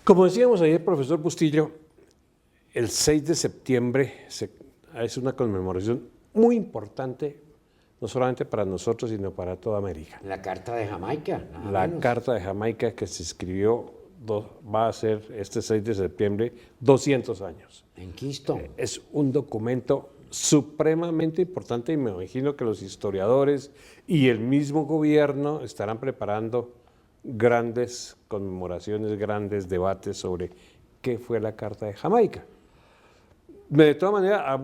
Como decíamos ayer, profesor Bustillo, el 6 de septiembre es una conmemoración muy importante, no solamente para nosotros, sino para toda América. La Carta de Jamaica, nada La menos. Carta de Jamaica que se escribió va a ser este 6 de septiembre 200 años. En Keystone. Es un documento supremamente importante y me imagino que los historiadores y el mismo gobierno estarán preparando grandes conmemoraciones, grandes debates sobre qué fue la Carta de Jamaica. De todas maneras, a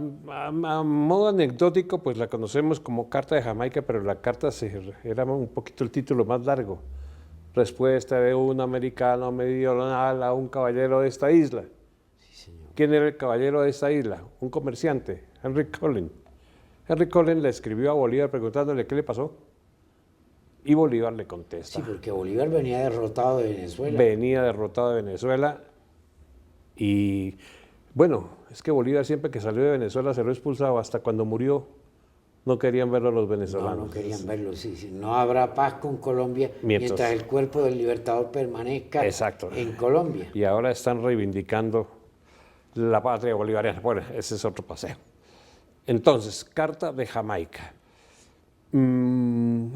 modo anecdótico, pues la conocemos como Carta de Jamaica, pero la carta era un poquito el título más largo. Respuesta de un americano meridional a un caballero de esta isla. Sí, señor. ¿Quién era el caballero de esta isla? Un comerciante, Henry Collins. Henry Collins le escribió a Bolívar preguntándole qué le pasó. Y Bolívar le contesta. Sí, porque Bolívar venía derrotado de Venezuela. Venía derrotado de Venezuela y, bueno, es que Bolívar siempre que salió de Venezuela se lo expulsaba, hasta cuando murió no querían verlo los venezolanos. No querían verlo, sí, sí. No habrá paz con Colombia mientras el cuerpo del Libertador permanezca en Colombia. Y ahora están reivindicando la patria bolivariana. Bueno, ese es otro paseo. Entonces, Carta de Jamaica.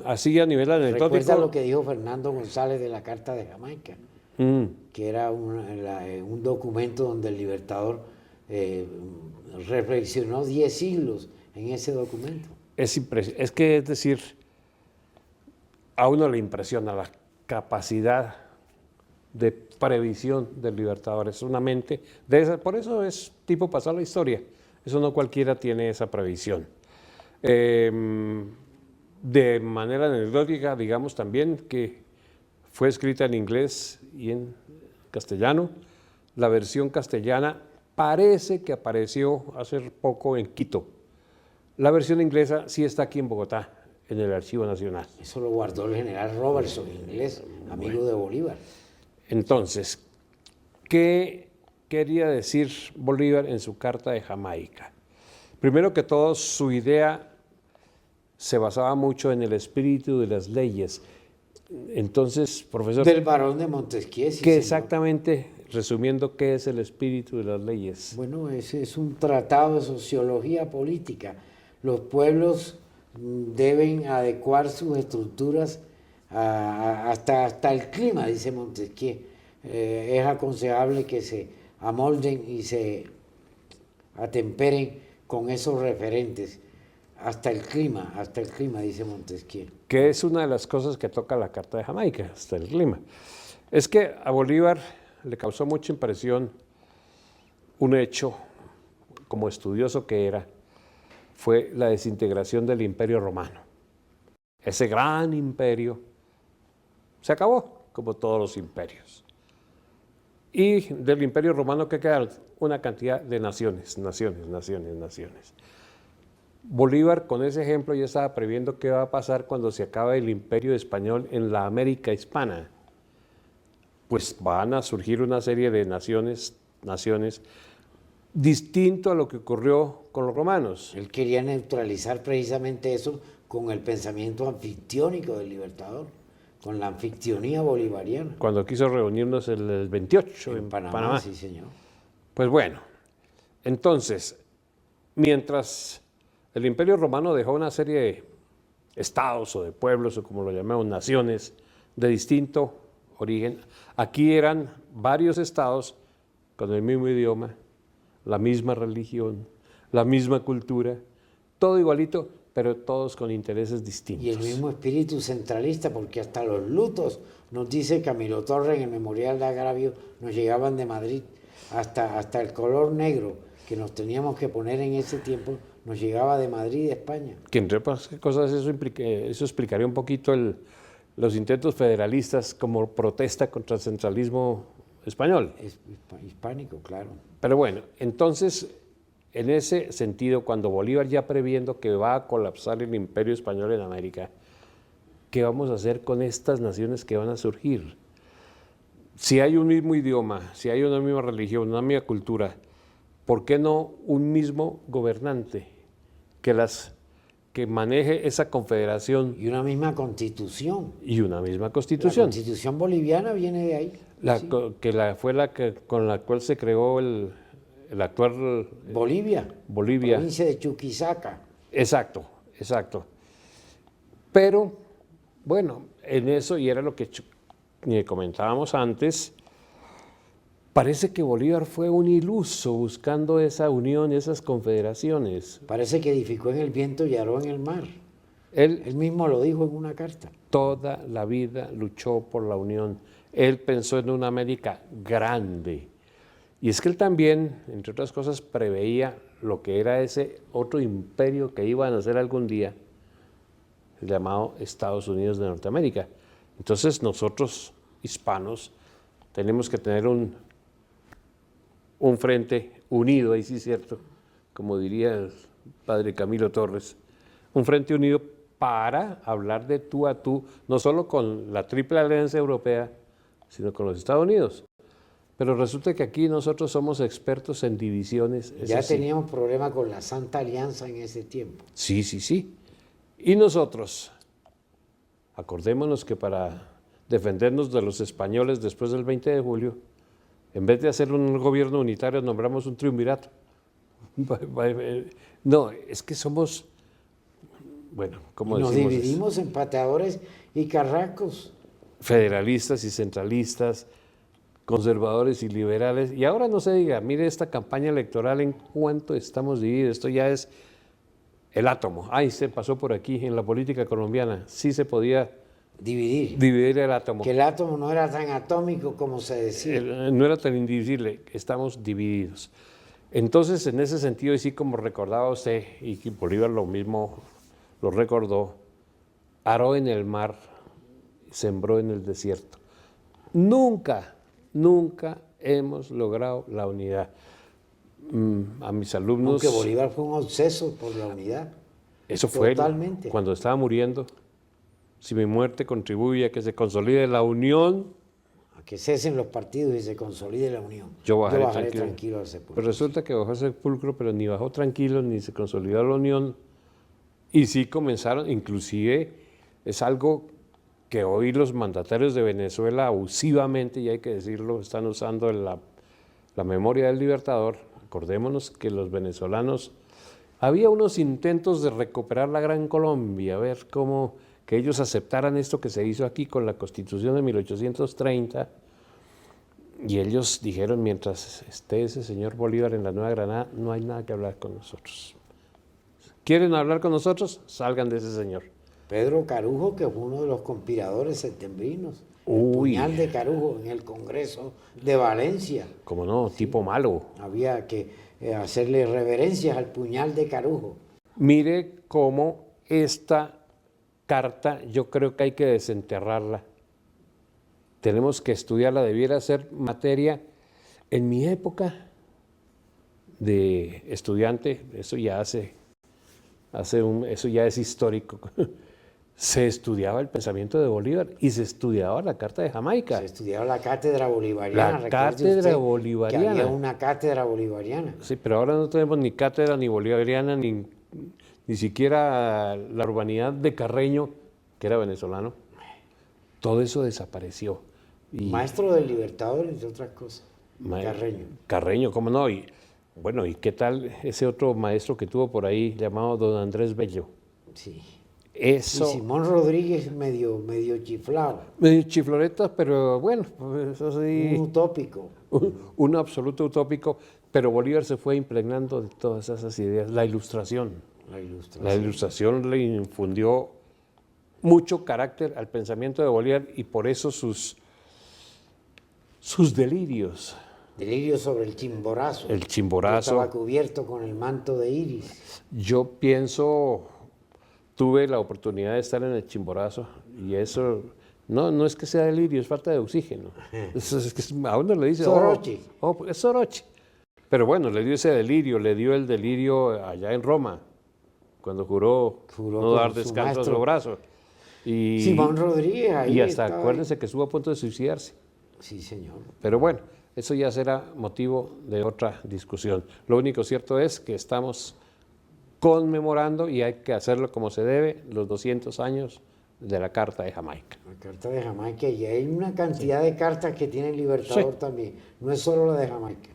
Así a nivel anecdótico. ¿Recuerda lo que dijo Fernando González de la Carta de Jamaica? Que era un documento donde el Libertador reflexionó 10 siglos en ese documento. Es que, es decir, a uno le impresiona la capacidad de previsión del Libertador. Es una mente de esa, por eso es tipo pasar la historia. Eso no cualquiera tiene esa previsión. De manera anecdótica, digamos también que fue escrita en inglés y en castellano. La versión castellana parece que apareció hace poco en Quito. La versión inglesa sí está aquí en Bogotá, en el Archivo Nacional. Eso lo guardó el general Robertson, inglés, amigo de Bolívar. Entonces, ¿qué quería decir Bolívar en su Carta de Jamaica? Primero que todo, su idea se basaba mucho en el espíritu de las leyes. Entonces, profesor... Del Barón de Montesquieu, sí, ¿qué exactamente, resumiendo, qué es el espíritu de las leyes? Bueno, ese es un tratado de sociología política. Los pueblos deben adecuar sus estructuras hasta el clima, dice Montesquieu. Es aconsejable que se amolden y se atemperen con esos referentes. Hasta el clima, dice Montesquieu. Que es una de las cosas que toca la Carta de Jamaica, hasta el clima. Es que a Bolívar le causó mucha impresión un hecho, como estudioso que era, fue la desintegración del Imperio Romano. Ese gran imperio se acabó, como todos los imperios. Y del Imperio Romano, ¿qué quedaron? Una cantidad de naciones. Bolívar, con ese ejemplo, ya estaba previendo qué va a pasar cuando se acabe el Imperio español en la América hispana. Pues van a surgir una serie de naciones distinto a lo que ocurrió con los romanos. Él quería neutralizar precisamente eso con el pensamiento anfictiónico del Libertador, con la anfictionía bolivariana. Cuando quiso reunirnos el 28 en Panamá. Sí, señor. Pues bueno, entonces, mientras el Imperio Romano dejó una serie de estados o de pueblos, o como lo llamamos, naciones, de distinto origen, aquí eran varios estados con el mismo idioma, la misma religión, la misma cultura, todo igualito, pero todos con intereses distintos. Y el mismo espíritu centralista, porque hasta los lutos, nos dice Camilo Torre en el Memorial de Agravio, nos llegaban de Madrid, hasta el color negro que nos teníamos que poner en ese tiempo, nos llegaba de Madrid y de España. Que entre otras cosas eso explicaría un poquito los intentos federalistas como protesta contra el centralismo español. Hispánico, claro. Pero bueno, entonces, en ese sentido, cuando Bolívar ya previendo que va a colapsar el imperio español en América, ¿qué vamos a hacer con estas naciones que van a surgir? Si hay un mismo idioma, si hay una misma religión, una misma cultura, ¿por qué no un mismo gobernante que maneje esa confederación? Y una misma constitución. Y una misma constitución. La constitución boliviana viene de ahí. Fue la que, con la cual se creó el actual Bolivia, Bolivia. provincia de Chuquisaca. Exacto, exacto. Pero, bueno, en eso, y era lo que comentábamos antes, parece que Bolívar fue un iluso buscando esa unión, esas confederaciones. Parece que edificó en el viento y aró en el mar. Él Él mismo lo dijo en una carta. toda la vida luchó por la unión. Él pensó en una América grande. Y es que él también, entre otras cosas, preveía lo que era ese otro imperio que iba a nacer algún día, llamado Estados Unidos de Norteamérica. Entonces nosotros, hispanos, tenemos que tener un frente unido, ahí sí es cierto, como diría el padre Camilo Torres, un frente unido para hablar de tú a tú, no solo con la Triple Alianza Europea, sino con los Estados Unidos. Pero resulta que aquí nosotros somos expertos en divisiones. Ya teníamos problemas con la Santa Alianza en ese tiempo. Sí, sí, sí. Y nosotros, acordémonos que para defendernos de los españoles después del 20 de julio, en vez de hacer un gobierno unitario, nombramos un triunvirato. No, es que somos, bueno, como Nos decimos, dividimos en pateadores y carrascos. federalistas y centralistas, conservadores y liberales. Y ahora no se diga, mire esta campaña electoral en cuánto estamos divididos. Esto ya es el átomo. Ay, se pasó por aquí en la política colombiana. Sí se podía dividir el átomo. Que el átomo no era tan atómico como se decía. No era tan indivisible, estamos divididos. Entonces, en ese sentido, y sí como recordaba usted, y que Bolívar lo mismo lo recordó, aró en el mar, sembró en el desierto. Nunca hemos logrado la unidad. A mis alumnos... Aunque Bolívar fue un obseso por la unidad. Eso fue totalmente. Cuando estaba muriendo. Si mi muerte contribuye a que se consolide la unión, a que cesen los partidos y se consolide la unión. Yo bajaré tranquilo al sepulcro. Pero resulta que bajó al sepulcro, pero ni bajó tranquilo, ni se consolidó la unión. Y sí comenzaron, inclusive es algo que hoy los mandatarios de Venezuela abusivamente, y hay que decirlo, están usando la memoria del Libertador. Acordémonos que los venezolanos, había unos intentos de recuperar la Gran Colombia, a ver cómo que ellos aceptaran esto que se hizo aquí con la Constitución de 1830, y ellos dijeron, mientras esté ese señor Bolívar en la Nueva Granada, no hay nada que hablar con nosotros. ¿Quieren hablar con nosotros? Salgan de ese señor. Pedro Carujo, que fue uno de los conspiradores septembrinos, el puñal de Carujo en el Congreso de Valencia. Como no, tipo malo. Había que hacerle reverencias al puñal de Carujo. Mire cómo esta carta, yo creo que hay que desenterrarla. Tenemos que estudiarla, debiera ser materia. En mi época de estudiante, eso ya eso ya es histórico, se estudiaba el pensamiento de Bolívar y se estudiaba la Carta de Jamaica. Se estudiaba la cátedra bolivariana. La cátedra bolivariana. Que había una cátedra bolivariana. Sí, pero ahora no tenemos ni cátedra ni bolivariana, ni siquiera la urbanidad de Carreño, que era venezolano. Todo eso desapareció. Maestro del Libertador, entre otras cosas. Carreño. Carreño, ¿cómo no? Y bueno, ¿y qué tal ese otro maestro que tuvo por ahí llamado don Andrés Bello? Sí. Eso. Y Simón Rodríguez medio chiflado. Medio chifloretas, pero bueno, pues eso sí. Un utópico. Un absoluto utópico, pero Bolívar se fue impregnando de todas esas ideas. La ilustración. La ilustración le infundió mucho carácter al pensamiento de Bolívar y por eso sus delirios. Delirios sobre el Chimborazo. El Chimborazo. Estaba cubierto con el manto de iris. Yo pienso, tuve la oportunidad de estar en el Chimborazo y eso no es que sea delirio, es falta de oxígeno. Es que a uno le dice, Soroche. Es Soroche. Pero bueno, le dio ese delirio, le dio el delirio allá en Roma, cuando juró no dar descanso a su brazo. Y Simón Rodríguez ahí y hasta estaba. acuérdense que estuvo a punto de suicidarse. Sí, señor. Pero bueno, eso ya será motivo de otra discusión. Lo único cierto es que estamos conmemorando, y hay que hacerlo como se debe, los 200 años de la Carta de Jamaica. La Carta de Jamaica, y hay una cantidad de cartas que tiene el Libertador también, no es solo la de Jamaica.